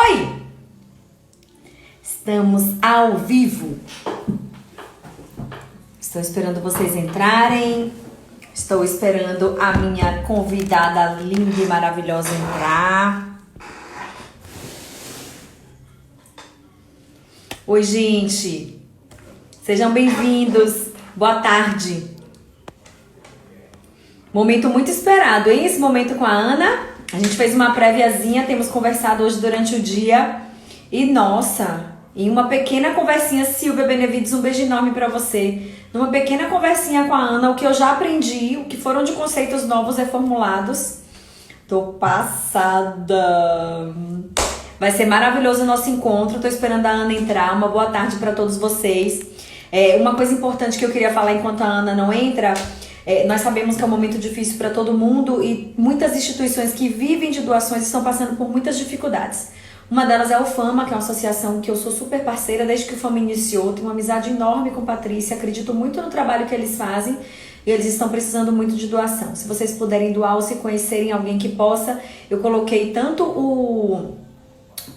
Oi! Estamos ao vivo. Estou esperando vocês entrarem. Estou esperando a minha convidada linda e maravilhosa entrar. Oi, gente. Sejam bem-vindos. Boa tarde. Momento muito esperado, hein? Esse momento com a Ana. A gente fez uma préviazinha, temos conversado hoje durante o dia. E, nossa, em uma pequena conversinha, Silvia Benevides, um beijo enorme pra você. Numa pequena conversinha com a Ana, o que eu já aprendi, o que foram de conceitos novos reformulados. Tô passada. Vai ser maravilhoso o nosso encontro. Tô esperando a Ana entrar. Uma boa tarde pra todos vocês. Uma coisa importante que eu queria falar enquanto a Ana não entra... nós sabemos que é um momento difícil para todo mundo e muitas instituições que vivem de doações estão passando por muitas dificuldades. Uma delas é o Fama, que é uma associação que eu sou super parceira desde que o Fama iniciou. Tenho uma amizade enorme com Patrícia, acredito muito no trabalho que eles fazem e eles estão precisando muito de doação. Se vocês puderem doar ou se conhecerem alguém que possa, eu coloquei tanto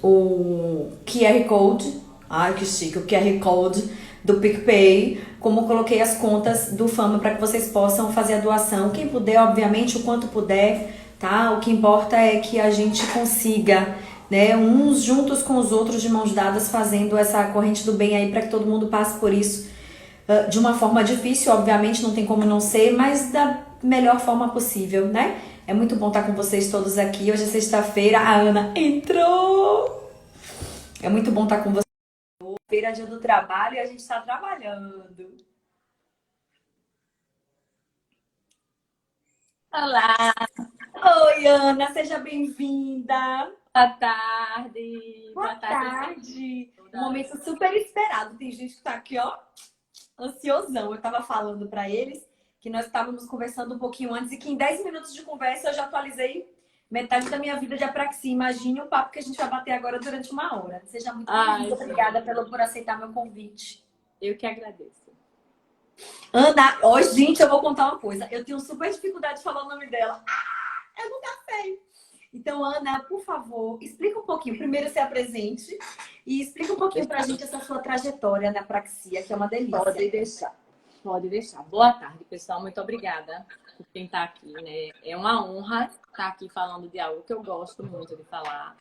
o QR Code, ai que chique, o QR Code do PicPay, como coloquei as contas do Fama para que vocês possam fazer a doação. Quem puder, obviamente, o quanto puder, tá? O que importa é que a gente consiga, né, uns juntos com os outros, de mãos dadas, fazendo essa corrente do bem aí para que todo mundo passe por isso de uma forma difícil, obviamente, não tem como não ser, mas da melhor forma possível, né? É muito bom estar com vocês todos aqui. Hoje é sexta-feira, a Ana entrou! É muito bom estar com vocês. Feira dia do trabalho e a gente está trabalhando. Olá, Oi, Ana, seja bem-vinda. boa tarde. Boa Boa tarde. tarde. Um momento super esperado. Tem gente que tá aqui, ó, ansiosão. Eu tava falando para eles que nós estávamos conversando um pouquinho antes e que em 10 minutos de conversa eu já atualizei metade da minha vida de apraxia. Imagine o papo que a gente vai bater agora durante uma hora. Seja muito bem-vinda. Obrigada por aceitar meu convite. Eu que agradeço. Ana, ó, gente, eu vou contar uma coisa. Eu tenho super dificuldade de falar o nome dela. Eu nunca sei. Então, Ana, por favor, explica um pouquinho. Primeiro, se apresente e explica um pouquinho pra gente essa sua trajetória na praxia, que é uma delícia. Pode deixar. Pode deixar. Boa tarde, pessoal. Muito obrigada por quem está aqui, né? É uma honra estar aqui falando de algo que eu gosto muito de falar.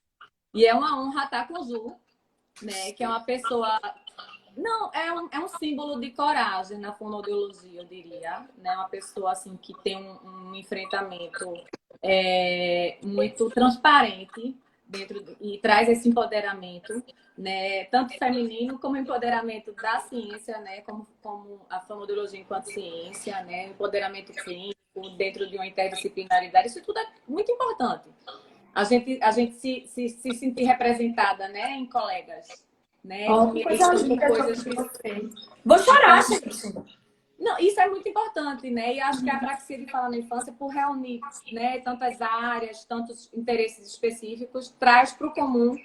E é uma honra estar com o Ju, né? Que é uma pessoa... Não, é um símbolo de coragem na fonoaudiologia, eu diria. Né? Uma pessoa assim, que tem um enfrentamento muito transparente e traz esse empoderamento, né? Tanto feminino como empoderamento da ciência, né? Como a fonoaudiologia enquanto ciência, né? Empoderamento clínico dentro de uma interdisciplinaridade. Isso tudo é muito importante. A gente se sentir representada, né? Em colegas. Né? Oh, que coisa linda coisas de você. Vou chorar, gente. Não, isso é muito importante, né? E acho que a praxia de Fala na Infância, por reunir, né, tantas áreas, tantos interesses específicos, traz para o comum.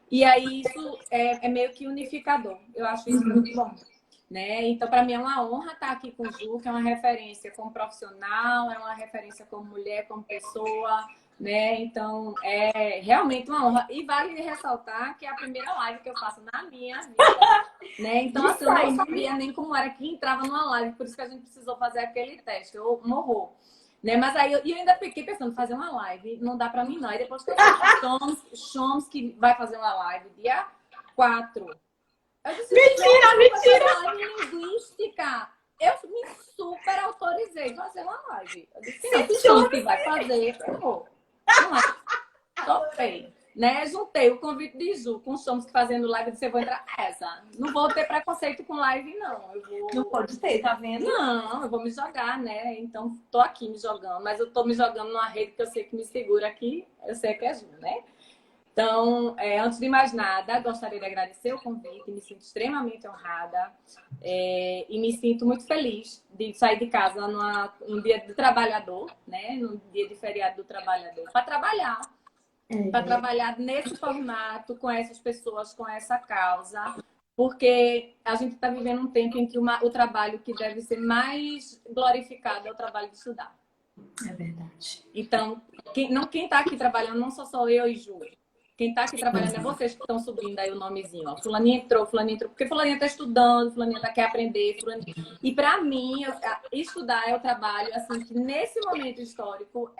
E aí isso é meio que unificador. Eu acho isso muito bom. Né? Então, para mim é uma honra estar aqui com o Ju, que é uma referência como profissional, é uma referência como mulher, como pessoa. Né? Então, é realmente uma honra. E vale ressaltar que é a primeira live que eu faço na minha vida. Né? Então, assim, eu não sabia nem como era que entrava numa live, por isso que a gente precisou fazer aquele teste. Eu morro. Né? Mas aí eu ainda fiquei pensando, fazer uma live, não dá pra mim não. Aí depois que eu Choms que vai fazer uma live dia 4. Eu disse, mentira! Live linguística. Eu me super autorizei a fazer uma live. Eu disse, não, se Choms que vai fazer, eu vou. Não é? Topei. Né? Juntei o convite de Ju com o Choms fazendo live, eu disse, eu vou entrar nessa. Não vou ter preconceito com live, não. Não pode ter, tá vendo? Não, eu vou me jogar, né? Então, tô aqui me jogando, mas eu tô me jogando numa rede que eu sei que me segura aqui, eu sei que é Ju, né? Então, antes de mais nada, gostaria de agradecer o convite, me sinto extremamente honrada e me sinto muito feliz de sair de casa num dia do trabalhador, né? Num dia de feriado do trabalhador, para trabalhar. Para trabalhar nesse formato, com essas pessoas, com essa causa, porque a gente está vivendo um tempo em que o trabalho que deve ser mais glorificado é o trabalho de estudar. É verdade. Então, quem está aqui trabalhando não sou só eu e Ju. Quem está aqui trabalhando é vocês que estão subindo aí o nomezinho. Ó. Fulaninha entrou, fulaninha entrou. Porque fulaninha está estudando, fulaninha quer aprender. Fulaninha... E para mim, estudar é o trabalho, assim, que nesse momento histórico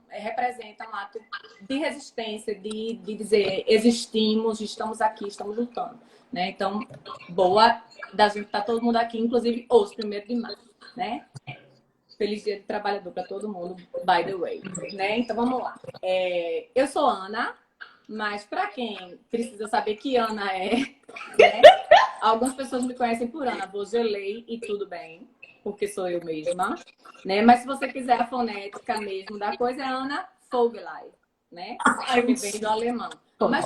representa um ato de resistência, de dizer, existimos, estamos aqui, estamos lutando. Né? Então, boa da gente estar todo mundo aqui, inclusive hoje, 1º de maio. Né? Feliz Dia do Trabalhador para todo mundo, by the way. Né? Então, vamos lá. Eu sou Ana, mas para quem precisa saber que Ana é, né? Algumas pessoas me conhecem por Ana Vogelei e tudo bem, porque sou eu mesma. Né? Mas se você quiser a fonética mesmo da coisa, é Ana Vogelei, né? Que vem do alemão. Mas,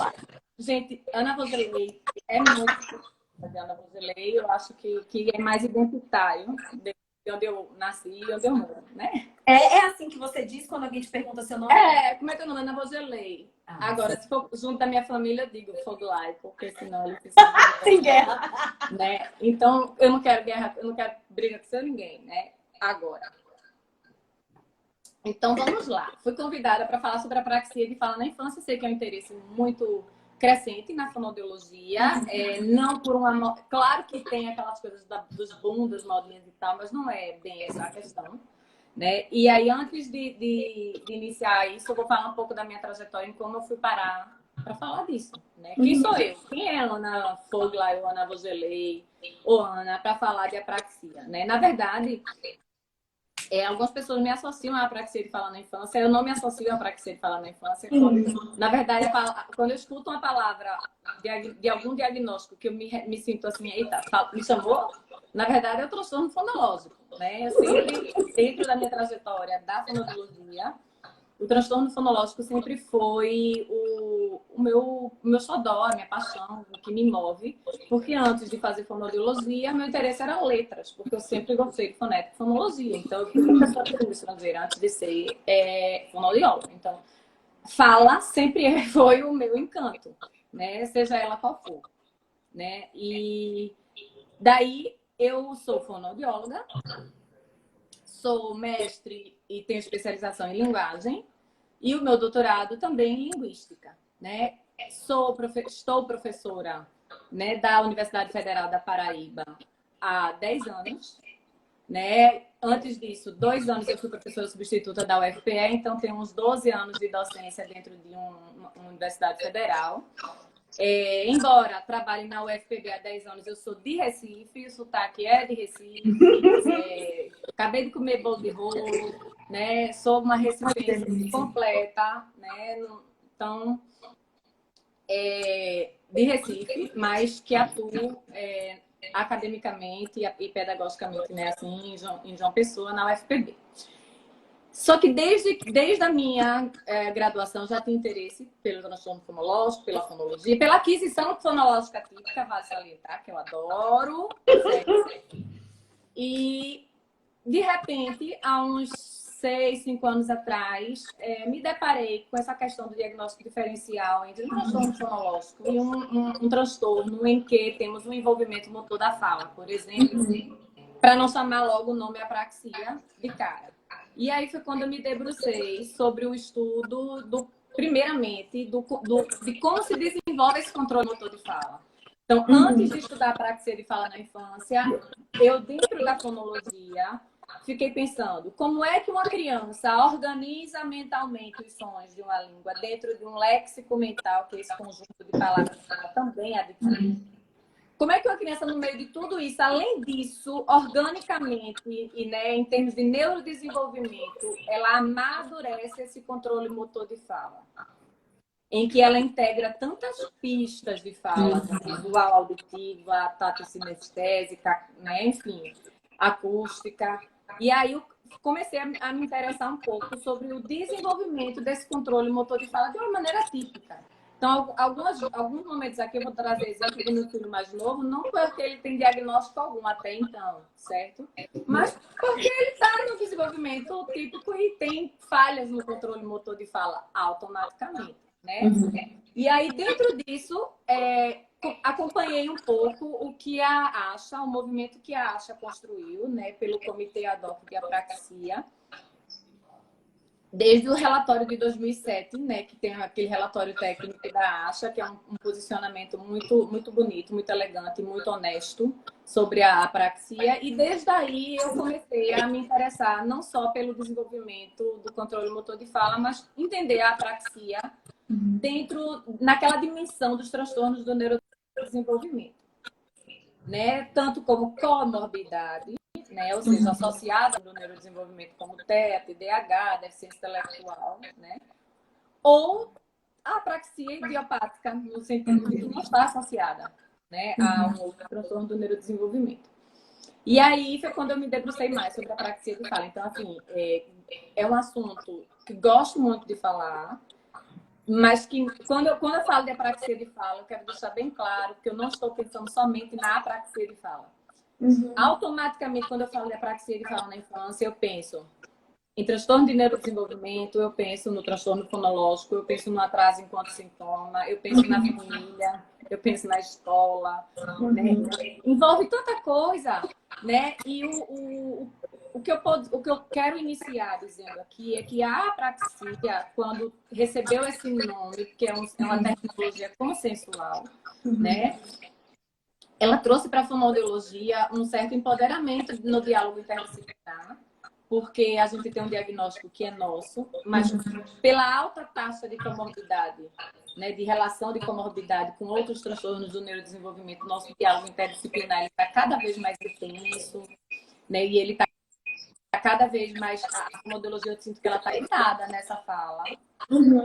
gente, Ana Vogelei é muito... Ana Vogelei, eu acho que é mais identitário de onde eu nasci e onde eu moro, né? É assim que você diz quando alguém te pergunta seu nome? Como é que é o nome? Ana Vogelei. Agora, se for junto da minha família, eu digo Foglai, porque senão eles tem guerra. Né? Então, eu não quero guerra, eu não quero briga com ninguém, né? Agora. Então, vamos lá. Fui convidada para falar sobre a praxia de fala na infância. Sei que é um interesse muito crescente na fonoaudiologia. Não por uma... Claro que tem aquelas coisas dos boom, das modinhas e tal, mas não é bem essa a questão. Né? E aí, antes de iniciar isso, eu vou falar um pouco da minha trajetória em como eu fui parar para falar disso. Né? Quem sou eu? Quem é Ana Foglai ou Ana Vogelei ou Ana para falar de apraxia? Né? Na verdade, algumas pessoas me associam à apraxia de falar na infância. Eu não me associo à apraxia de falar na infância. Na verdade, quando eu escuto uma palavra de algum diagnóstico que eu me sinto assim, eita, me chamou, na verdade é o transtorno fonológico. Né? Eu sempre, dentro da minha trajetória da fonoaudiologia, o transtorno fonológico sempre foi o meu xodó, a minha paixão, o que me move. Porque antes de fazer fonoaudiologia, meu interesse era letras, porque eu sempre gostei de fonética e fonologia. Então, eu fui professora de língua estrangeira antes de ser fonoaudióloga. Então, fala sempre foi o meu encanto, né? Seja ela qual for. Né? E daí, eu sou fonoaudióloga, sou mestre e tenho especialização em linguagem e o meu doutorado também em linguística, né? Estou professora, né, da Universidade Federal da Paraíba há 10 anos, né? Antes disso, 2 anos eu fui professora substituta da UFPE, então tenho uns 12 anos de docência dentro de uma universidade federal. Embora trabalhe na UFPB há 10 anos, eu sou de Recife, o sotaque é de Recife, acabei de comer bolo de rolo, né? Sou uma recifense completa, né? Então, de Recife, mas que atuo academicamente e pedagogicamente, né? Assim, em João Pessoa, na UFPB. Só que desde a minha graduação já tinha interesse pelo transtorno fonológico, pela fonologia, pela aquisição fonológica típica, vale salientar, que eu adoro. E, de repente, há uns 6, 5 anos atrás, me deparei com essa questão do diagnóstico diferencial entre um transtorno fonológico e um transtorno em que temos um envolvimento motor da fala, por exemplo, para não chamar logo o nome apraxia de cara. E aí foi quando eu me debrucei sobre o estudo, primeiramente, de como se desenvolve esse controle motor de fala. Então, antes de estudar a apraxia de fala na infância, eu, dentro da fonologia, fiquei pensando como é que uma criança organiza mentalmente os sons de uma língua dentro de um léxico mental, que é esse conjunto de palavras que também adquire. Como é que uma criança, no meio de tudo isso, além disso, organicamente e né, em termos de neurodesenvolvimento, ela amadurece esse controle motor de fala, em que ela integra tantas pistas de fala, visual, auditiva, tato-sinestésica, né, enfim, acústica. E aí eu comecei a me interessar um pouco sobre o desenvolvimento desse controle motor de fala de uma maneira típica. Então, alguns momentos aqui eu vou trazer exemplo do meu filho mais novo, não porque ele tem diagnóstico algum até então, certo? Mas porque ele está no desenvolvimento típico e tem falhas no controle motor de fala automaticamente, né? E aí, dentro disso, acompanhei um pouco o que a ASHA, o movimento que a ASHA construiu, né, pelo Comitê Ad hoc de Apraxia, desde o relatório de 2007, né, que tem aquele relatório técnico da ASHA, que é um posicionamento muito, muito bonito, muito elegante, muito honesto sobre a apraxia. E desde aí eu comecei a me interessar não só pelo desenvolvimento do controle motor de fala, mas entender a apraxia naquela dimensão dos transtornos do neurodesenvolvimento, né, tanto como comorbidade, né? Ou seja, associada ao neurodesenvolvimento como TEA, TDAH, deficiência intelectual, né? Ou a apraxia idiopática, no sentido de que não está associada, né, a um outro transtorno do neurodesenvolvimento. E aí foi quando eu me debrucei mais sobre a apraxia de fala. Então, assim, é um assunto que gosto muito de falar, mas que quando eu falo de apraxia de fala, eu quero deixar bem claro que eu não estou pensando somente na apraxia de fala. Automaticamente, quando eu falo de apraxia de fala na infância, eu penso em transtorno de neurodesenvolvimento, eu penso no transtorno fonológico, eu penso no atraso enquanto sintoma, eu penso na família, eu penso na escola, né? Envolve tanta coisa, né? E o que eu quero iniciar dizendo aqui é que a apraxia, quando recebeu esse nome, que é uma tecnologia consensual, né? Ela trouxe para a fonoaudiologia um certo empoderamento no diálogo interdisciplinar, porque a gente tem um diagnóstico que é nosso, mas pela alta taxa de comorbidade, né, de relação de comorbidade com outros transtornos do neurodesenvolvimento, nosso diálogo interdisciplinar está cada vez mais intenso, né, e ele está cada vez mais, a fonoaudiologia eu sinto que ela está irritada nessa fala,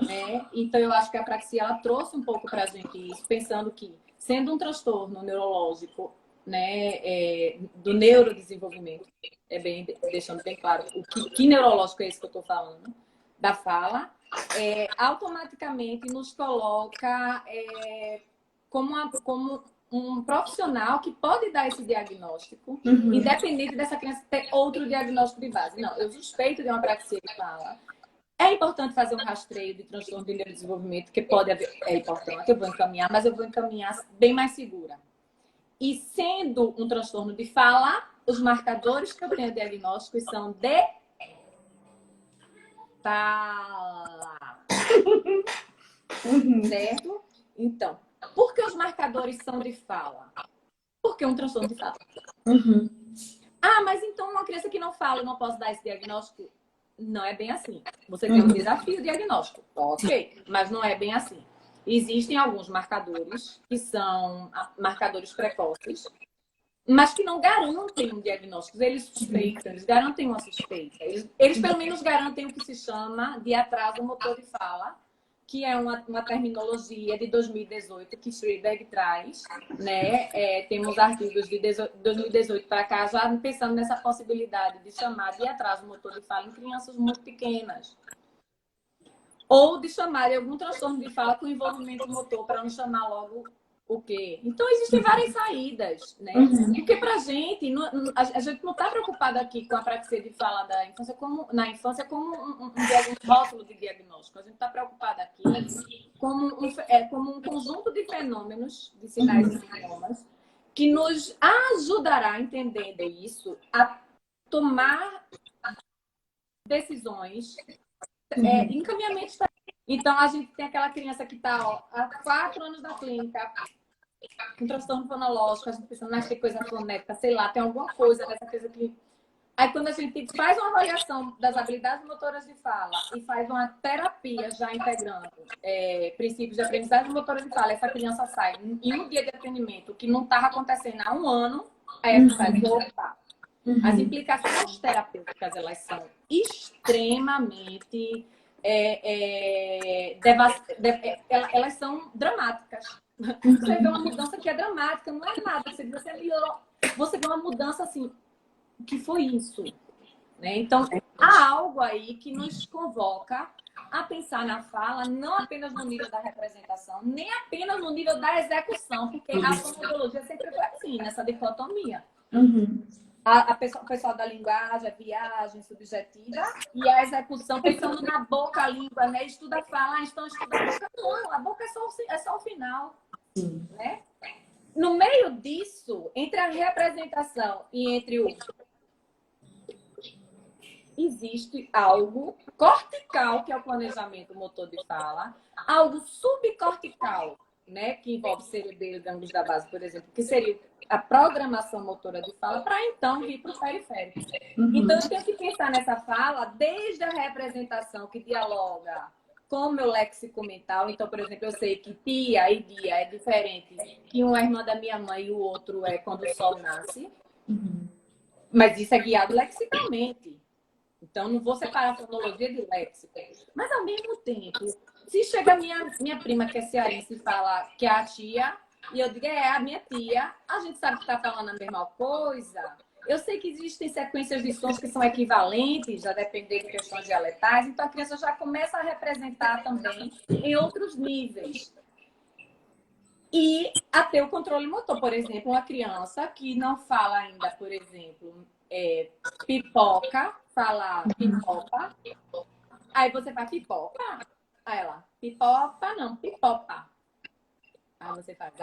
né? Então eu acho que a apraxia ela trouxe um pouco para a gente isso, pensando que sendo um transtorno neurológico, né, do neurodesenvolvimento, deixando bem claro que neurológico é esse que eu estou falando, da fala, automaticamente nos coloca como um profissional que pode dar esse diagnóstico, independente dessa criança ter outro diagnóstico de base. Não, eu suspeito de uma apraxia de fala. É importante fazer um rastreio de transtorno de neurodesenvolvimento, que pode haver, é importante, eu vou encaminhar, mas eu vou encaminhar bem mais segura. E sendo um transtorno de fala, os marcadores que eu tenho diagnósticos são de fala. Certo? Então, por que os marcadores são de fala? Porque é um transtorno de fala. Ah, mas então uma criança que não fala, eu não posso dar esse diagnóstico? Não é bem assim. Você tem um desafio diagnóstico, ok, mas não é bem assim. Existem alguns marcadores que são marcadores precoces, mas que não garantem um diagnóstico. Eles suspeitam, eles garantem uma suspeita. Eles pelo menos garantem o que se chama de atraso motor de fala, que é uma terminologia de 2018 que Friedberg traz, né? Temos artigos de 2018 para cá já pensando nessa possibilidade de chamar de atraso motor de fala em crianças muito pequenas. Ou de chamar de algum transtorno de fala com envolvimento motor, para não chamar logo o quê? Então, existem várias saídas, né? Porque pra gente, a gente não está preocupado aqui com a apraxia de fala na infância como um rótulo de diagnóstico. A gente está preocupado aqui como um conjunto de fenômenos, de sinais e sintomas, que nos ajudará, entendendo isso, a tomar decisões, encaminhamentos. Então, a gente tem aquela criança que está há 4 anos na clínica, com transtorno fonológico, a gente pensando, mas tem coisa fonética, sei lá, tem alguma coisa dessa coisa que... Aí, quando a gente faz uma avaliação das habilidades motoras de fala e faz uma terapia já integrando princípios de aprendizagem motora de fala, essa criança sai em um dia de atendimento que não estava acontecendo há um ano, aí a gente faz, opa. As implicações terapêuticas, elas são extremamente... elas são dramáticas. Você vê uma mudança que é dramática, não é nada. Você vê uma mudança assim, o que foi isso? Né? Então, há algo aí que nos convoca a pensar na fala, não apenas no nível da representação, nem apenas no nível da execução, porque a fonoaudiologia sempre foi assim, nessa dicotomia. O pessoal da linguagem, a viagem subjetiva e a execução, pensando na boca, a língua, né? Estuda a fala, então estuda a boca. Não, a boca é só o final. Né? No meio disso, entre a representação e entre existe algo cortical, que é o planejamento motor de fala, algo subcortical, né, que envolve cerebelo e gânglios da base, por exemplo, que seria a programação motora de fala, para então vir para o periférico. Então, eu tenho que pensar nessa fala desde a representação que dialoga com o meu léxico mental. Então, por exemplo, eu sei que tia e dia é diferente, que um é irmã da minha mãe e o outro é quando o sol nasce. Mas isso é guiado lexicalmente. Então, não vou separar a fonologia de léxico. Mas, ao mesmo tempo, se chega minha prima, que é cearense, e fala que é a tia, e eu digo, é a minha tia, a gente sabe que está falando a mesma coisa. Eu sei que existem sequências de sons que são equivalentes, a depender de questões dialetais, então a criança já começa a representar também em outros níveis. E a ter o controle motor. Por exemplo, uma criança que não fala ainda, por exemplo, pipoca, fala pipoca. Aí você faz pipoca. Aí ela, pipoca não, pipoca. Aí você faz,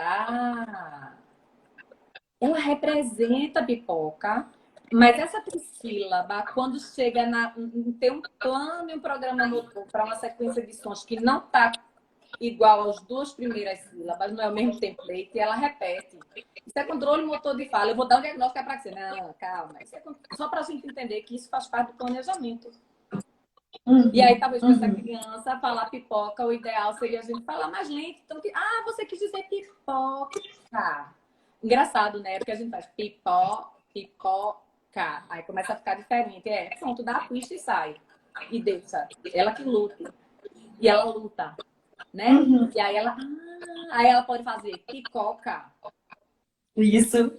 ela representa pipoca, mas essa trissílaba, quando chega em ter um plano e um programa motor para uma sequência de sons que não está igual às duas primeiras sílabas, não é o mesmo template, e ela repete. Isso é controle motor de fala. Eu vou dar um diagnóstico para você. Não, calma. Isso é só para a gente entender que isso faz parte do planejamento. E aí, talvez para essa criança falar pipoca, o ideal seria a gente falar mais lento. Então, você quis dizer pipoca. Engraçado, né? Porque a gente faz pipoca. Aí começa a ficar diferente. Pronto, dá a pista e sai. E deixa. Ela que luta. E ela luta. Né? E aí ela pode fazer pipoca. Isso.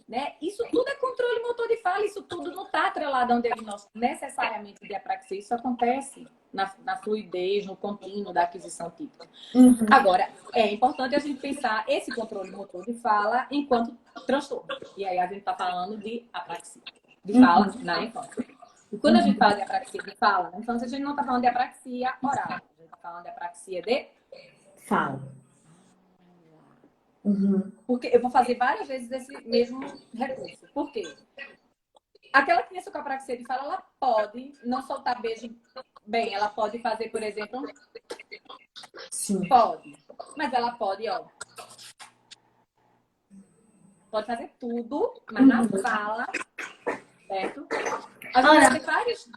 Né? Isso tudo é controle motor de fala, isso tudo não está atrelado a um diagnóstico necessariamente de apraxia. Isso acontece na fluidez, no contínuo da aquisição típica. Agora, é importante a gente pensar esse controle motor de fala enquanto transtorno. E aí a gente está falando de apraxia de fala na infância. E quando a gente fala de apraxia de fala na infância, a gente não está falando de apraxia oral, a gente está falando de apraxia de fala. Porque eu vou fazer várias vezes esse mesmo recurso. Por quê? Aquela criança com apraxia de fala, ela pode não soltar beijo bem. Ela pode fazer, por exemplo, Sim. pode. Mas ela pode, pode fazer tudo, mas na fala, certo? A gente vai ter vários.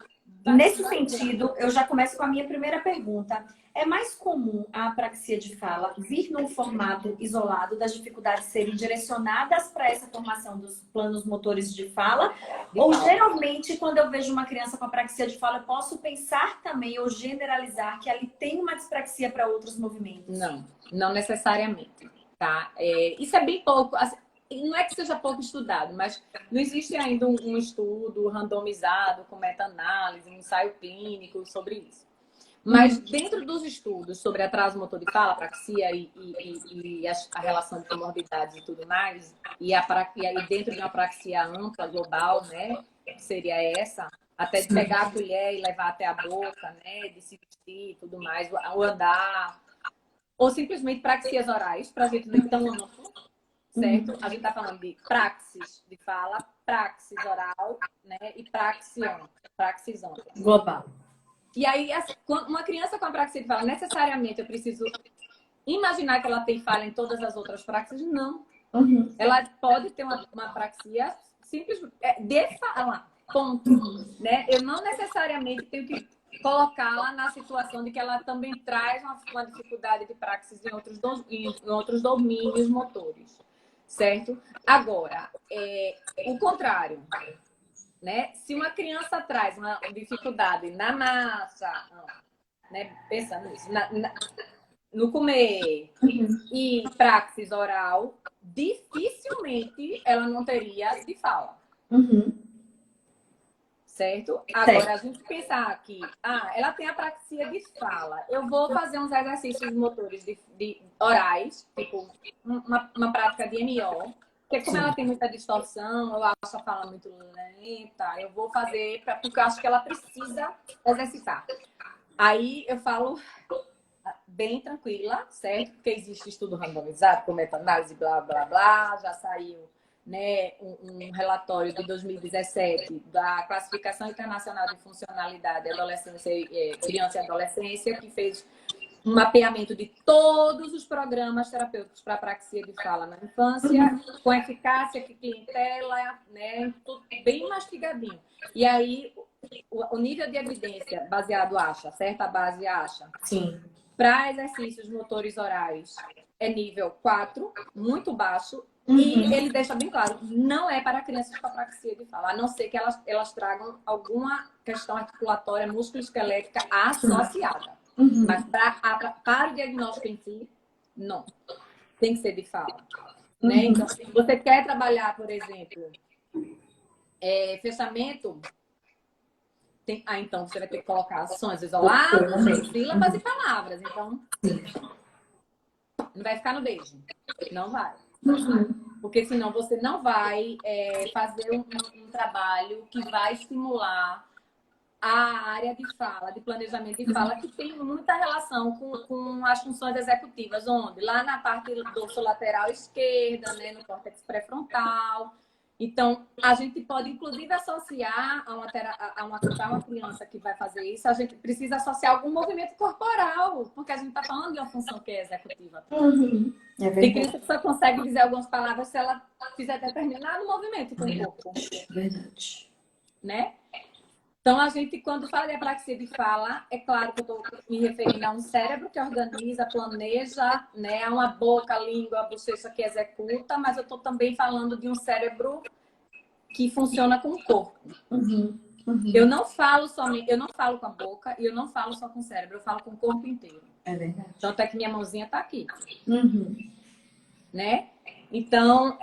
Nesse sentido, eu já começo com a minha primeira pergunta. É mais comum a apraxia de fala vir num formato isolado das dificuldades serem direcionadas para essa formação dos planos motores de fala? Ou geralmente, quando eu vejo uma criança com apraxia de fala, eu posso pensar também ou generalizar que ali tem uma dispraxia para outros movimentos? Não necessariamente, tá? Isso é bem pouco. Assim, não é que seja pouco estudado, mas não existe ainda um estudo randomizado com meta-análise, um ensaio clínico sobre isso. Mas dentro dos estudos sobre atraso motor de fala, apraxia e a relação de comorbidades e tudo mais, e aí dentro de uma apraxia ampla, global, né, que seria essa, até de pegar a colher e levar até a boca, né, de se vestir e tudo mais, o andar, ou simplesmente praxias orais, para a gente não ir tão amplo, certo? A gente está falando de praxis de fala, praxis oral, né, e praxis ampla. Global. E aí, uma criança com apraxia de fala, necessariamente eu preciso imaginar que ela tem falha em todas as outras praxias? Não. Ela pode ter uma apraxia simples de fala, ponto. Né? Eu não necessariamente tenho que colocá-la na situação de que ela também traz uma dificuldade de praxis em outros domínios motores, certo? Agora, o contrário. Né? Se uma criança traz uma dificuldade na massa, né? Pensando nisso, no comer e praxis oral, dificilmente ela não teria de fala. Certo? Agora, a gente pensar que ela tem apraxia de fala. Eu vou fazer uns exercícios motores de orais, tipo uma prática de MO. Porque como ela tem muita distorção, eu acho a fala muito lenta, eu vou fazer porque eu acho que ela precisa exercitar. Aí eu falo bem tranquila, certo? Porque existe estudo randomizado, com meta-análise, blá, blá, blá, já saiu né, um relatório de 2017 da Classificação Internacional de Funcionalidade Adolescência, Criança e Adolescência, que fez um mapeamento de todos os programas terapêuticos para apraxia de fala na infância, com eficácia, clientela, né, tudo bem mastigadinho. E aí, o nível de evidência baseado acha, certa base acha. Sim. Para exercícios motores orais é nível 4, muito baixo. E ele deixa bem claro, não é para crianças com apraxia de fala, a não ser que elas tragam alguma questão articulatória, musculoesquelética associada. Mas para o diagnóstico em si, não. Tem que ser de fala. Né? Então, se você quer trabalhar, por exemplo, fechamento, então você vai ter que colocar sons isolados, sílabas e palavras. Então, não vai ficar no beijo. Não vai. Porque senão você não vai fazer um trabalho que vai estimular a área de fala, de planejamento de fala, que tem muita relação com as funções executivas, onde? Lá na parte do dorso lateral esquerda, né, no córtex pré-frontal. Então, a gente pode, inclusive, associar a uma criança que vai fazer isso, a gente precisa associar algum movimento corporal, porque a gente está falando de uma função que é executiva. É Tem criança que só consegue dizer algumas palavras se ela fizer determinado movimento com o corpo. Verdade. Né? Então, a gente, quando fala de apraxia de fala, é claro que eu estou me referindo a um cérebro que organiza, planeja, né? A uma boca, língua, bochecha que executa, mas eu estou também falando de um cérebro que funciona com o corpo. Eu não falo somente, eu não falo com a boca e eu não falo só com o cérebro, eu falo com o corpo inteiro. É verdade. Tanto é que minha mãozinha está aqui. Né? Então,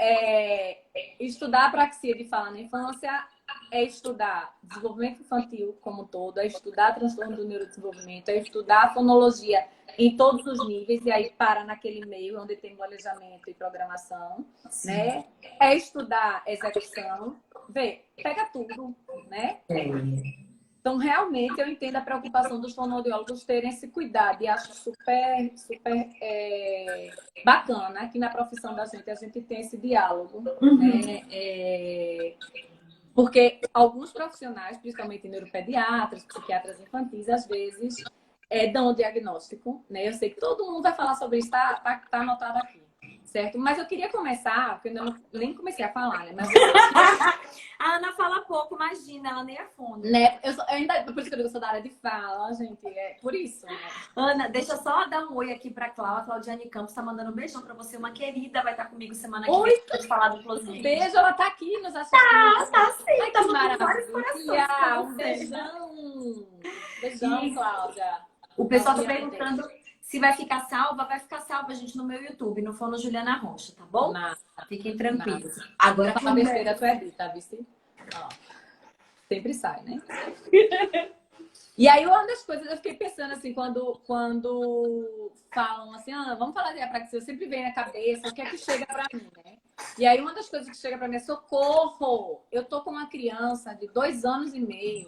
estudar a apraxia de fala na infância é estudar desenvolvimento infantil como um todo, é estudar transtorno do neurodesenvolvimento, é estudar a fonologia em todos os níveis, e aí para naquele meio onde tem planejamento e programação, né? É estudar execução, pega tudo, né? Então, realmente, eu entendo a preocupação dos fonoaudiólogos terem esse cuidado e acho super, super bacana que na profissão da gente a gente tem esse diálogo, né? Porque alguns profissionais, principalmente neuropediatras, psiquiatras infantis, às vezes dão o diagnóstico, né? Eu sei que todo mundo vai falar sobre isso, tá anotado aqui, certo? Mas eu queria começar, porque eu nem comecei a falar, né? Mas a Ana fala pouco, imagina, ela nem é fone. Né? Por isso que eu digo que eu sou da área de fala, gente. É por isso. Né? Ana, deixa eu só dar um oi aqui pra Cláudia. A Claudiane Campos tá mandando um beijão pra você. Uma querida vai estar comigo semana que vem pra falar do Closinho. Beijo, ela tá aqui nos assistindo. Tá sim. Ai, Tá que maravilhosa. Um beijão. Beijão, Cláudia. O pessoal tá perguntando se vai ficar salva. Vai ficar salva, gente, no meu YouTube, no Fono Juliana Rocha, tá bom? Fiquem tranquilos. Agora a besteira tu edita, viu? Sempre sai, né? E aí, uma das coisas, eu fiquei pensando assim, quando falam assim, vamos falar de apraxia, sempre vem na cabeça o que é que chega pra mim, né? E aí, uma das coisas que chega pra mim é socorro! Eu tô com uma criança de 2 anos e meio,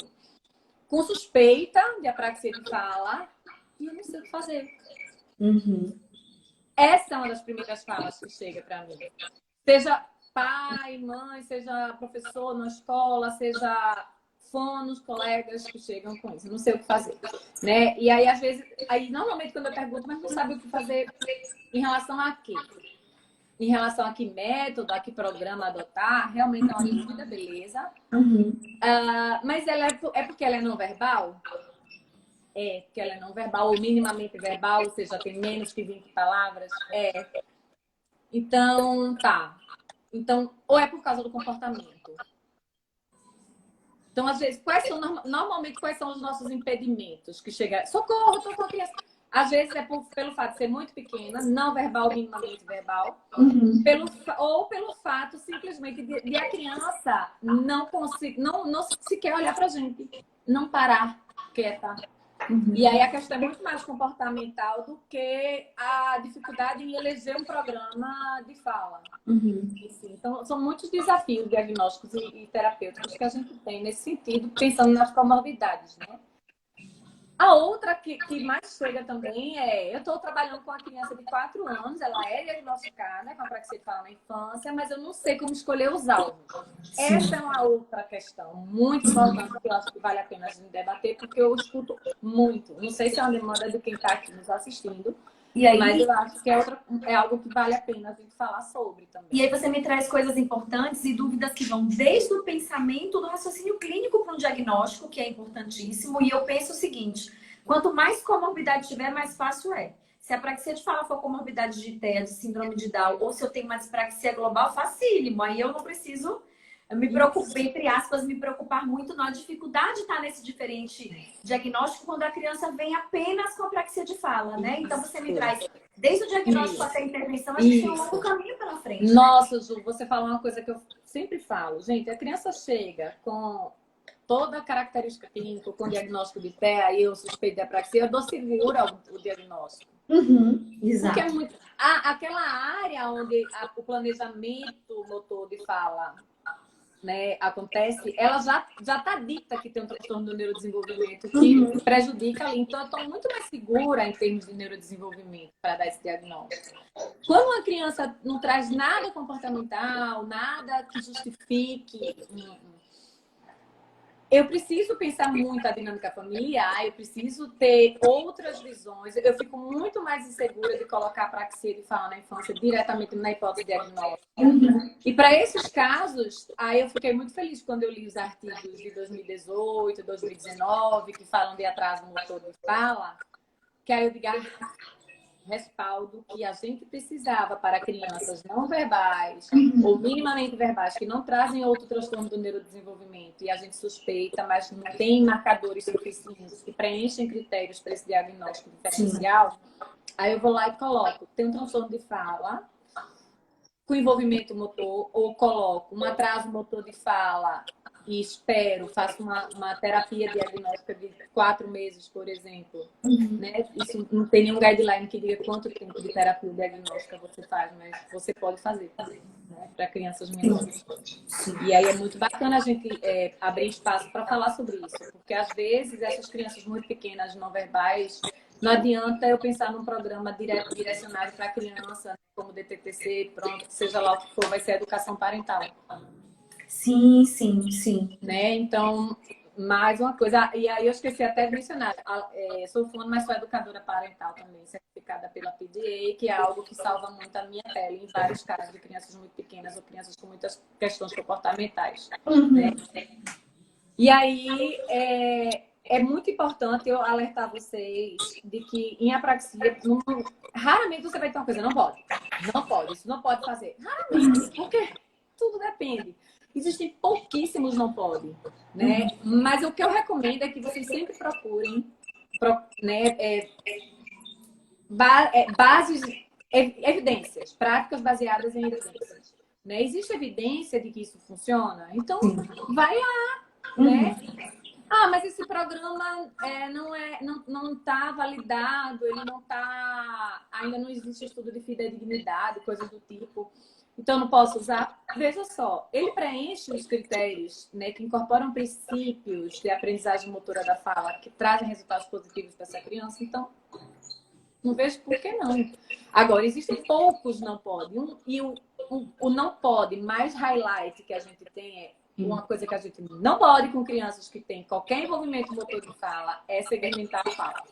com suspeita de apraxia de fala, e eu não sei o que fazer. Essa é uma das primeiras falas que chega pra mim. Seja pai, mãe, seja professor na escola, seja fonos, colegas que chegam com isso. Não sei o que fazer, né? E aí, às vezes, normalmente quando eu pergunto, mas não sabe o que fazer em relação a quê? Em relação a que método, a que programa adotar, realmente é uma dúvida, beleza. Mas ela é porque ela é não verbal? É, porque ela é não verbal ou minimamente verbal, ou seja, tem menos que 20 palavras? Então, tá. Então, ou é por causa do comportamento? Então, às vezes, normalmente, quais são os nossos impedimentos que chega? Socorro, tô com a criança. Às vezes é pelo fato de ser muito pequena, não verbal, minimamente verbal, ou pelo fato simplesmente de a criança não sequer olhar pra gente, não parar quieta. E aí a questão é muito mais comportamental do que a dificuldade em eleger um programa de fala. Então, são muitos desafios diagnósticos e terapêuticos que a gente tem nesse sentido, pensando nas comorbidades, né? A outra que mais chega também eu estou trabalhando com uma criança de 4 anos, ela é diagnosticada com apraxia de fala na infância, mas eu não sei como escolher os alvos. Sim. Essa é uma outra questão muito importante que eu acho que vale a pena a gente debater, porque eu escuto muito. Não sei se é uma demanda de quem está aqui nos assistindo, E aí, mas eu acho que é algo que vale a pena a gente falar sobre também. e aí você me traz coisas importantes e dúvidas que vão desde o pensamento do raciocínio clínico para um diagnóstico, que é importantíssimo. E eu penso o seguinte: quanto mais comorbidade tiver, mais fácil é. Se a apraxia de fala for comorbidade de TEA, de síndrome de Down, ou se eu tenho uma dispraxia global, facílimo. Aí eu não preciso me preocupar, entre aspas, me preocupar muito na dificuldade de estar nesse diferente diagnóstico quando a criança vem apenas com apraxia de fala, né? Então você me traz desde o diagnóstico até a intervenção, a gente tem um longo caminho pela frente. Nossa, Ju, você falou uma coisa que eu sempre falo. Gente, a criança chega com toda a característica clínica, com diagnóstico de TEA e eu suspeito de apraxia, eu dou segura o diagnóstico. Exato. Porque é muito... aquela área onde o planejamento motor de fala, né, acontece, ela já está dita que tem um transtorno do neurodesenvolvimento que prejudica ali. Então, eu estou muito mais segura em termos de neurodesenvolvimento para dar esse diagnóstico. Quando uma criança não traz nada comportamental, nada que justifique, eu preciso pensar muito a dinâmica familiar, eu preciso ter outras visões. Eu fico muito mais insegura de colocar a apraxia de fala na infância diretamente na hipótese diagnóstica. E para esses casos, aí eu fiquei muito feliz quando eu li os artigos de 2018, 2019, que falam de atraso motor de fala, que aí eu digo, respaldo que a gente precisava para crianças não verbais ou minimamente verbais que não trazem outro transtorno do neurodesenvolvimento e a gente suspeita, mas não tem marcadores suficientes que preenchem critérios para esse diagnóstico diferencial, aí eu vou lá e coloco, tem um transtorno de fala com envolvimento motor ou coloco um atraso motor de fala e espero, faço uma terapia diagnóstica de 4 meses, por exemplo. Né? Isso não tem nenhum guideline que diga quanto tempo de terapia diagnóstica você faz, mas você pode fazer, né? Para crianças menores. E aí é muito bacana a gente abrir espaço para falar sobre isso, porque às vezes essas crianças muito pequenas, não verbais, não adianta eu pensar num programa direcionado para a criança, né? Como DTTC, pronto, seja lá o que for, vai ser educação parental. Sim, sim, sim. Né? Então, mais uma coisa. E aí eu esqueci até de mencionar. Sou fono, mas sou educadora parental também, certificada pela PDA, que é algo que salva muito a minha pele em vários casos de crianças muito pequenas ou crianças com muitas questões comportamentais. Né? E aí é muito importante eu alertar vocês de que em apraxia, raramente você vai ter uma coisa, não pode. Não pode, isso não pode fazer. Raramente, porque tudo depende. Existem pouquíssimos não podem, né? Mas o que eu recomendo é que vocês sempre procurem, né, bases, evidências, práticas baseadas em evidências. Né? Existe evidência de que isso funciona? Então, vai lá, né? Mas esse programa não está validado, ele não está, ainda não existe estudo de fidedignidade, coisas do tipo. Então, não posso usar? Veja só, ele preenche os critérios, né, que incorporam princípios de aprendizagem motora da fala, que trazem resultados positivos para essa criança. Então, não vejo por que não. Agora, existem poucos não pode. O não pode mais highlight que a gente tem uma coisa que a gente não pode com crianças que têm qualquer envolvimento motor de fala é segmentar a fala.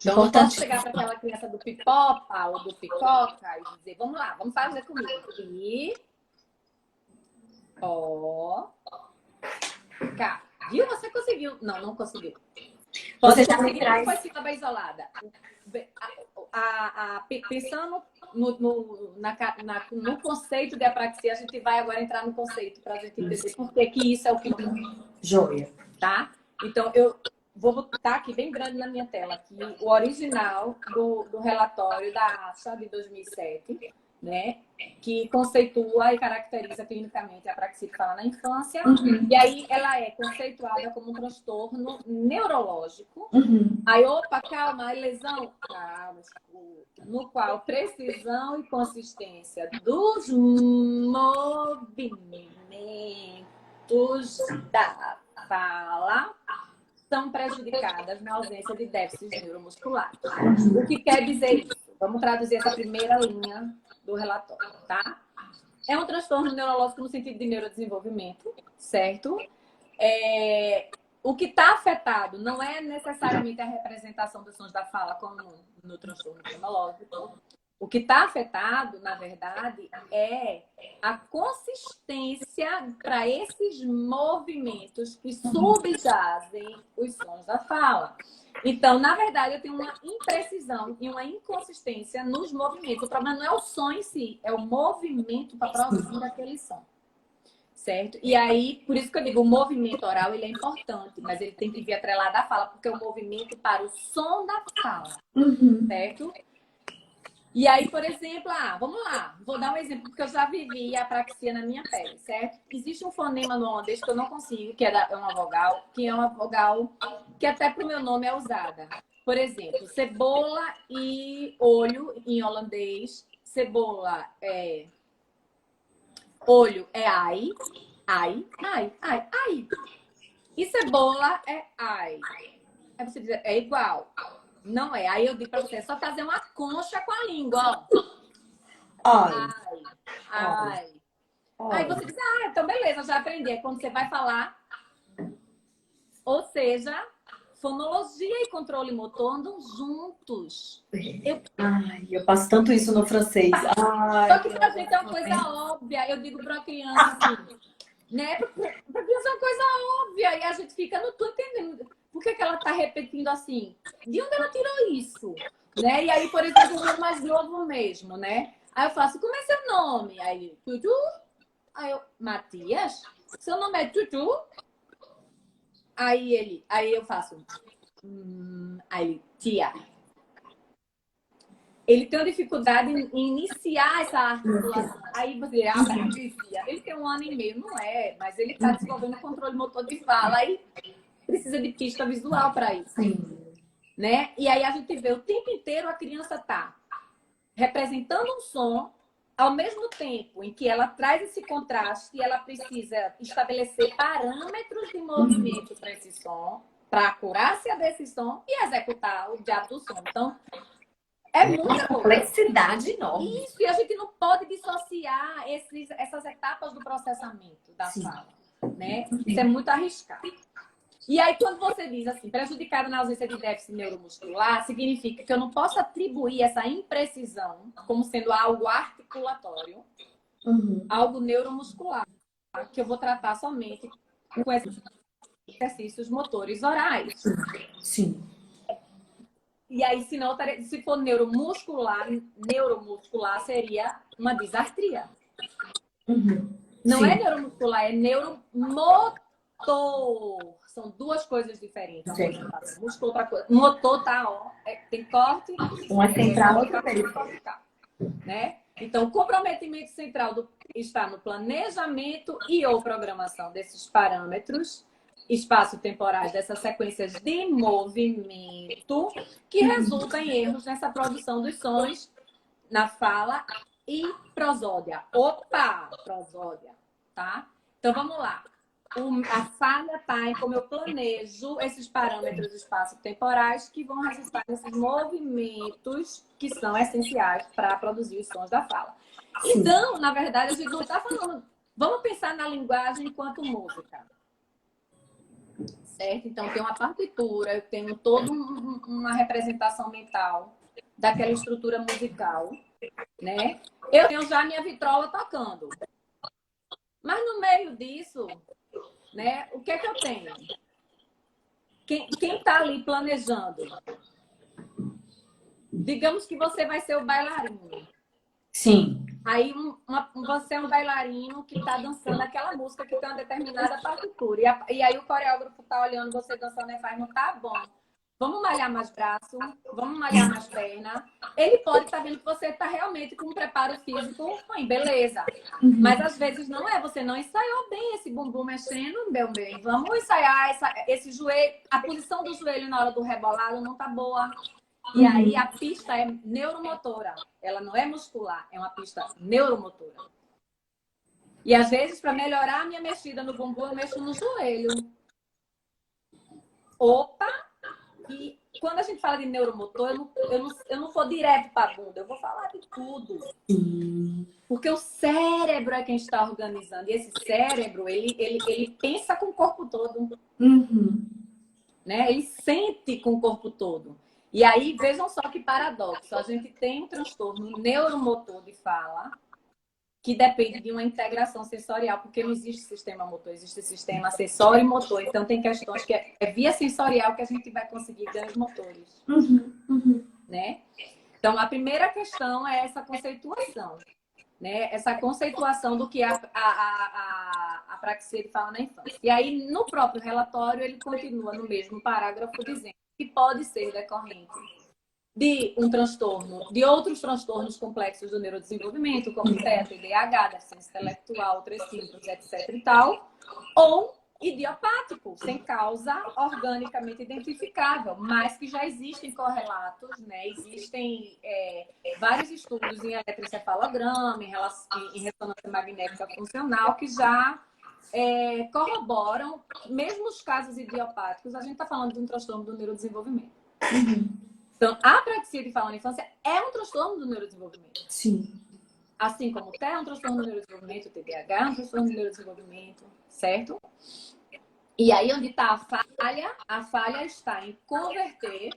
Então, eu não posso chegar para aquela criança do pipoca ou do picoca e dizer, vamos lá, vamos fazer comigo. E... Cá. Viu? Você conseguiu. Não, não conseguiu. Você já conseguiu, não foi sílaba isolada. Pensando no conceito de apraxia, a gente vai agora entrar no conceito para a gente entender por que isso é o que... Joia. Tá? Então, eu... vou botar aqui bem grande na minha tela aqui, o original do relatório da ASHA de 2007, né? Que conceitua e caracteriza clinicamente a apraxia de fala na infância. E aí ela é conceituada como um transtorno neurológico. Aí, opa, calma, lesão. Calma, escuta. No qual precisão e consistência dos movimentos da fala são prejudicadas na ausência de déficits neuromusculares. O que quer dizer isso? Vamos traduzir essa primeira linha do relatório, tá? É um transtorno neurológico no sentido de neurodesenvolvimento, certo? O que está afetado não é necessariamente a representação dos sons da fala, como no transtorno neurológico. O que está afetado, na verdade, é a consistência para esses movimentos que subjazem os sons da fala. Então, na verdade, eu tenho uma imprecisão e uma inconsistência nos movimentos. O problema não é o som em si, é o movimento para produzir aquele som. Certo? E aí, por isso que eu digo, o movimento oral ele é importante, mas ele tem que vir atrelado à fala, porque é o movimento para o som da fala. Certo? E aí, por exemplo, vamos lá, vou dar um exemplo, porque eu já vivi a apraxia na minha pele, certo? Existe um fonema no holandês que eu não consigo, que é uma vogal, que até pro meu nome é usada. Por exemplo, cebola e olho em holandês, cebola é... Olho é ai. E cebola é ai. Aí você diz, é igual. Não é. Aí eu digo pra você, é só fazer uma concha com a língua, ó. Ai. Aí você diz, então beleza, já aprendi. É quando você vai falar. Ou seja, fonologia e controle motor andam juntos. Eu passo tanto isso no francês. Só que pra gente é uma coisa óbvia. Eu digo pra criança assim, né? Pra criança é uma coisa óbvia. E a gente fica, não tô entendendo. Por que ela tá repetindo assim? De onde ela tirou isso? Né? E aí, por exemplo, o meu mais novo mesmo, né? Aí eu faço, como é seu nome? Aí, Tutu? Aí eu, Matias? Seu nome é Tutu? Aí eu faço, aí, tia. Ele tem uma dificuldade em iniciar essa articulação. Aí você inicia. Ele tem 1 ano e meio, não é? Mas ele está desenvolvendo o controle motor de fala e precisa de pista visual para isso. Né? E aí a gente vê o tempo inteiro a criança tá representando um som, ao mesmo tempo em que ela traz esse contraste e ela precisa estabelecer parâmetros de movimento para esse som, para a acurácia desse som e executar o diabo do som. Então, é muita complexidade enorme. Isso, e a gente não pode dissociar essas etapas do processamento da fala, né? Isso é muito arriscado. E aí, quando você diz assim, prejudicada na ausência de déficit neuromuscular, significa que eu não posso atribuir essa imprecisão como sendo algo articulatório, algo neuromuscular, que eu vou tratar somente com esses exercícios motores orais. Sim. E aí, se for neuromuscular seria uma disartria. Não é neuromuscular, é neuromotor. São duas coisas diferentes. Músculo para coisa. Motor tá, ó, tem corte. Uma é central, outra periférica. Né? Então, o comprometimento central está no planejamento e ou programação desses parâmetros espaço-temporais, dessas sequências de movimento que resultam em erros nessa produção dos sons na fala e prosódia. Opa! Prosódia, tá? Então, vamos lá. A falha está em como eu planejo esses parâmetros espaço-temporais que vão resultar nesses movimentos que são essenciais para produzir os sons da fala. Sim. Então, na verdade, a gente não está falando... Vamos pensar na linguagem enquanto música. Certo? Então, tem uma partitura, eu tenho toda uma representação mental daquela estrutura musical, né? Eu tenho já minha vitrola tocando. Mas no meio disso... Né? O que é que eu tenho? Quem está ali planejando? Digamos que você vai ser o bailarino. Sim. Aí você é um bailarino que está dançando aquela música que tem uma determinada partitura. E aí o coreógrafo está olhando você dançando e faz, não tá bom. Vamos malhar mais braço, vamos malhar mais perna. Ele pode estar vendo que você está realmente com um preparo físico ruim, beleza. Mas às vezes não é, você não ensaiou bem esse bumbum mexendo, meu bem. Vamos ensaiar esse joelho, a posição do joelho na hora do rebolado não tá boa. E aí a pista é neuromotora, ela não é muscular, é uma pista neuromotora. E às vezes, para melhorar a minha mexida no bumbum, eu mexo no joelho. Opa! E quando a gente fala de neuromotor, eu não vou direto para a bunda, eu vou falar de tudo. Porque o cérebro é quem está organizando. E esse cérebro, ele pensa com o corpo todo. Né? Ele sente com o corpo todo. E aí, vejam só que paradoxo. A gente tem um transtorno neuromotor de fala que depende de uma integração sensorial, porque não existe sistema motor, existe sistema sensório e motor. Então, tem questões que é via sensorial que a gente vai conseguir ganhos motores. Né? Então, a primeira questão é essa conceituação. Né? Essa conceituação do que a apraxia de fala na infância. E aí, no próprio relatório, ele continua no mesmo parágrafo dizendo que pode ser decorrente de um transtorno, de outros transtornos complexos do neurodesenvolvimento, como TEA, TDAH, deficiência intelectual, outras síndromes, etc. e tal, ou idiopático, sem causa organicamente identificável, mas que já existem correlatos, né? Existem vários estudos em eletroencefalograma, em ressonância magnética funcional, que já corroboram, mesmo os casos idiopáticos, a gente está falando de um transtorno do neurodesenvolvimento. Então, a apraxia de fala na infância é um transtorno do neurodesenvolvimento. Sim. Assim como o TEA é um transtorno do neurodesenvolvimento, o TDAH é um transtorno do neurodesenvolvimento, certo? E aí, onde está a falha está em converter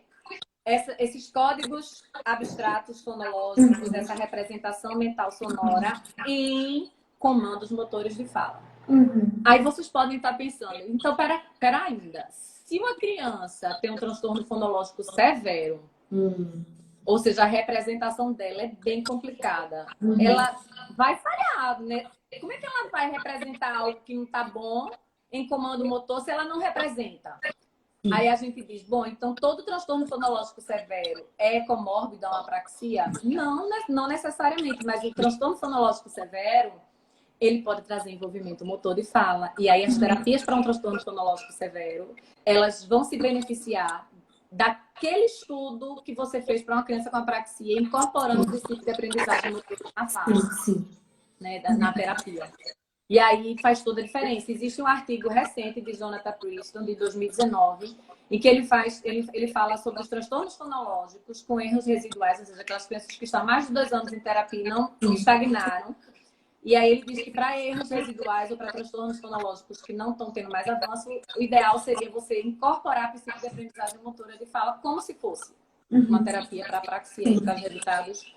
esses códigos abstratos fonológicos, essa representação mental sonora, em comandos motores de fala. Aí vocês podem estar pensando, então, pera ainda. Se uma criança tem um transtorno fonológico severo, ou seja, a representação dela é bem complicada, ela vai falhar, né? Como é que ela vai representar algo que não está bom em comando motor se ela não representa? Aí a gente diz, bom, então todo transtorno fonológico severo é comórbido a uma apraxia? Não necessariamente, mas o transtorno fonológico severo, ele pode trazer envolvimento motor de fala. E aí as terapias para um transtorno fonológico severo, elas vão se beneficiar daquele estudo que você fez para uma criança com apraxia, incorporando o princípio de aprendizagem motor na fala, né, na terapia. E aí faz toda a diferença. Existe um artigo recente de Jonathan Preston, de 2019, em que ele fala sobre os transtornos fonológicos com erros residuais, ou seja, aquelas crianças que estão há mais de 2 anos em terapia e não estagnaram. E aí ele diz que para erros residuais ou para transtornos fonológicos que não estão tendo mais avanço, o ideal seria você incorporar princípio de aprendizagem motora de fala como se fosse uma terapia para apraxia e para resultados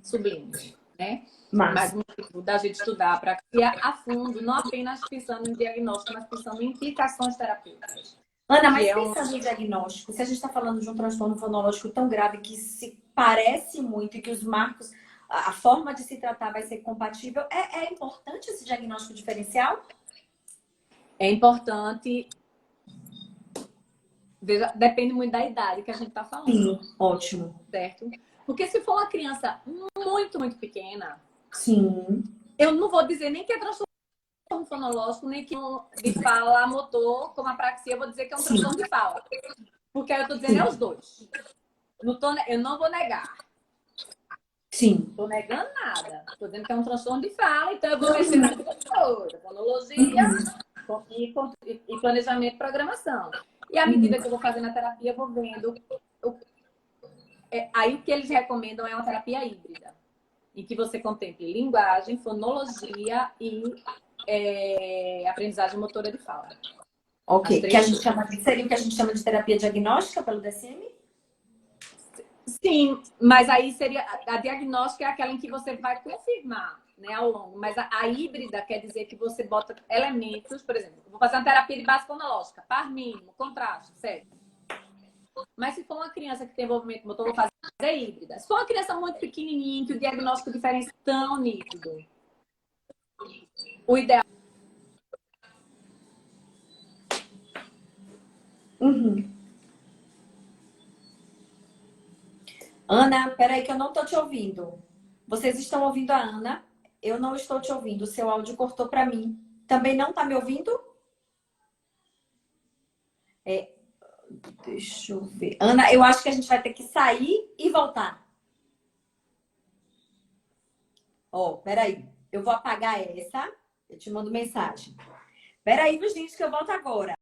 sublimes, né? Mas o motivo da gente estudar a apraxia a fundo, não apenas pensando em diagnóstico, mas pensando em implicações terapêuticas. Ana, mas pensando em diagnóstico, se a gente está falando de um transtorno fonológico tão grave que se parece muito e que os marcos, a forma de se tratar vai ser compatível, é importante esse diagnóstico diferencial? É importante. Veja, depende muito da idade que a gente está falando. Sim, ótimo. Certo? Porque se for uma criança muito, muito pequena, sim, eu não vou dizer nem que é transtorno fonológico, nem que de fala motor, como apraxia, eu vou dizer que é um transtorno de fala. Porque aí eu estou dizendo é os dois. Eu não vou negar. Sim. Estou negando nada. Estou dizendo que é um transtorno de fala, então eu vou mexer na vida toda. Fonologia e planejamento e programação. E à medida que eu vou fazendo a terapia, eu vou vendo. Aí o que eles recomendam é uma terapia híbrida, em que você contemple linguagem, fonologia e aprendizagem motora de fala. Ok. Que a gente seria o que a gente chama de terapia diagnóstica pelo DSM? Sim, mas aí seria a diagnóstica é aquela em que você vai confirmar, né, ao longo. Mas a híbrida quer dizer que você bota elementos, por exemplo, vou fazer uma terapia de base fonológica, par mínimo, contraste, certo? Mas se for uma criança que tem envolvimento motor, vou fazer híbrida. Se for uma criança muito pequenininha, que o diagnóstico diferencia tão nítido, o ideal. Ana, peraí que eu não estou te ouvindo. Vocês estão ouvindo a Ana? Eu não estou te ouvindo. O seu áudio cortou para mim. Também não está me ouvindo? Deixa eu ver. Ana, eu acho que a gente vai ter que sair e voltar. Peraí. Eu vou apagar essa. Eu te mando mensagem. Peraí, gente, que eu volto agora.